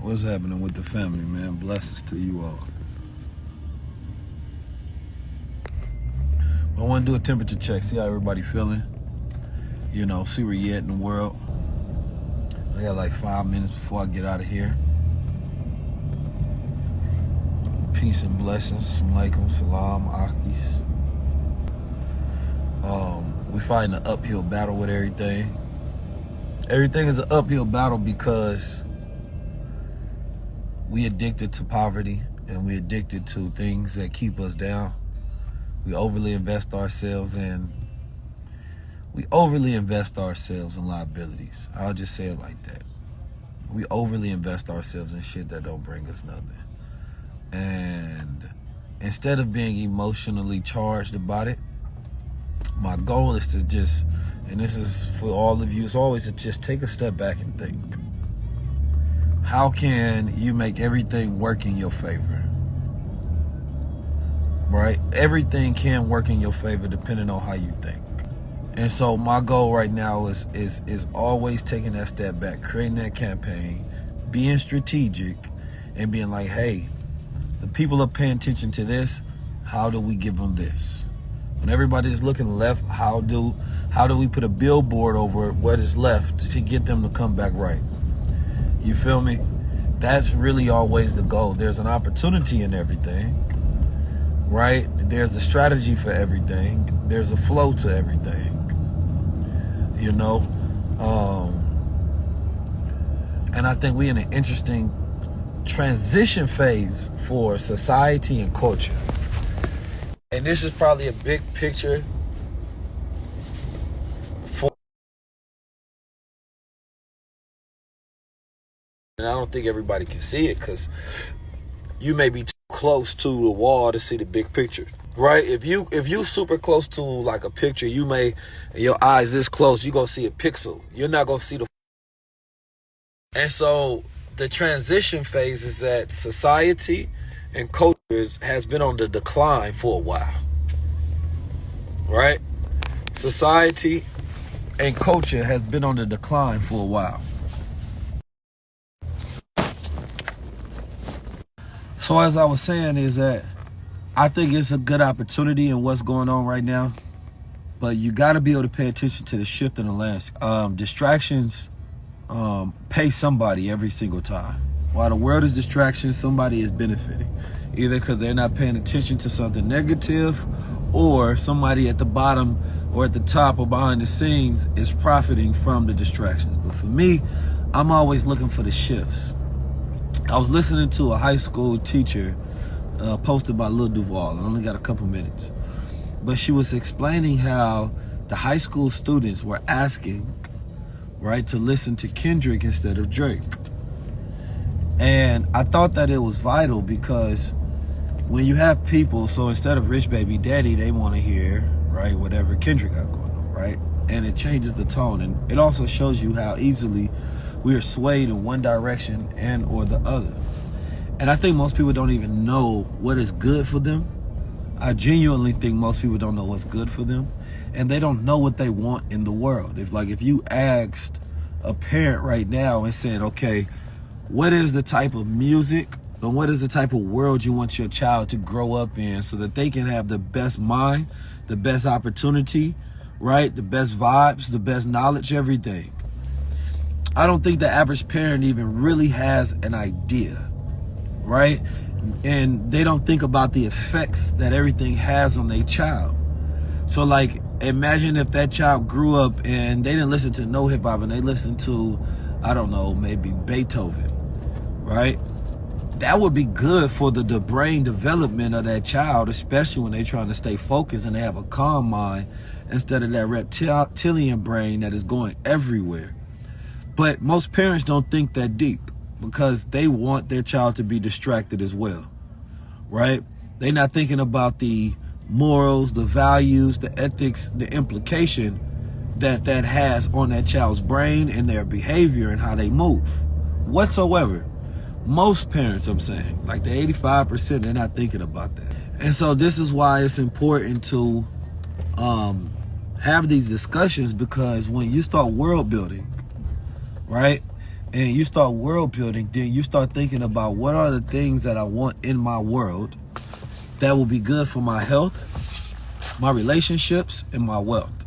What's happening with the family, man? Blessings to you all. I want to do a temperature check, see how everybody feeling. You know, see where you at in the world. I got like 5 minutes before I get out of here. Peace and blessings. Alaikum salam, akis. We fighting an uphill battle with everything. Everything is an uphill battle because we addicted to poverty and we addicted to things that keep us down. We overly invest ourselves in liabilities. I'll just say it like that. We overly invest ourselves in shit that don't bring us nothing. And instead of being emotionally charged about it, my goal is to just, and this is for all of you, it's always to just take a step back and think. How can you make everything work in your favor? Right? Everything can work in your favor depending on how you think. And so my goal right now is always taking that step back, creating that campaign, being strategic, and being like, hey, the people are paying attention to this. How do we give them this? When everybody is looking left, how do we put a billboard over what is left to get them to come back right? You feel me? That's really always the goal. There's an opportunity in everything, right? There's a strategy for everything. There's a flow to everything, you know? And I think we're in an interesting transition phase for society and culture. And this is probably a big picture for, and I don't think everybody can see it because you may be too close to the wall to see the big picture, right? If you super close to like a picture, you may, your eyes this close, you're gonna see a pixel. You're not gonna see the. And so the transition phase is that society and culture has been on the decline for a while, right? Society and culture has been on the decline for a while. So as I was saying is that I think it's a good opportunity in what's going on right now, but you got to be able to pay attention to the shift in the landscape. Distractions pay somebody every single time. While the world is distraction, somebody is benefiting. Either because they're not paying attention to something negative, or somebody at the bottom or at the top or behind the scenes is profiting from the distractions. But for me, I'm always looking for the shifts. I was listening to a high school teacher posted by Lil Duval. I only got a couple minutes. But she was explaining how the high school students were asking, right, to listen to Kendrick instead of Drake. And I thought that it was vital because when you have people, so instead of Rich Baby Daddy, they want to hear, right, whatever Kendrick got going on, right? And it changes the tone. And it also shows you how easily we are swayed in one direction and or the other. And I think most people don't even know what is good for them. I genuinely think most people don't know what's good for them. And they don't know what they want in the world. If you asked a parent right now and said, okay, what is the type of music and what is the type of world you want your child to grow up in so that they can have the best mind, the best opportunity, right? The best vibes, the best knowledge, everything. I don't think the average parent even really has an idea, right? And they don't think about the effects that everything has on their child. So like, imagine if that child grew up and they didn't listen to no hip hop and they listened to, I don't know, maybe Beethoven, right? That would be good for the brain development of that child, especially when they're trying to stay focused and they have a calm mind instead of that reptilian brain that is going everywhere. But most parents don't think that deep because they want their child to be distracted as well, right? They're not thinking about the morals, the values, the ethics, the implication that has on that child's brain and their behavior and how they move whatsoever. Most parents, I'm saying, like the 85%, they're not thinking about that. And so this is why it's important to have these discussions, because when you start world building, right, and you start world building, then you start thinking about what are the things that I want in my world that will be good for my health, my relationships, and my wealth.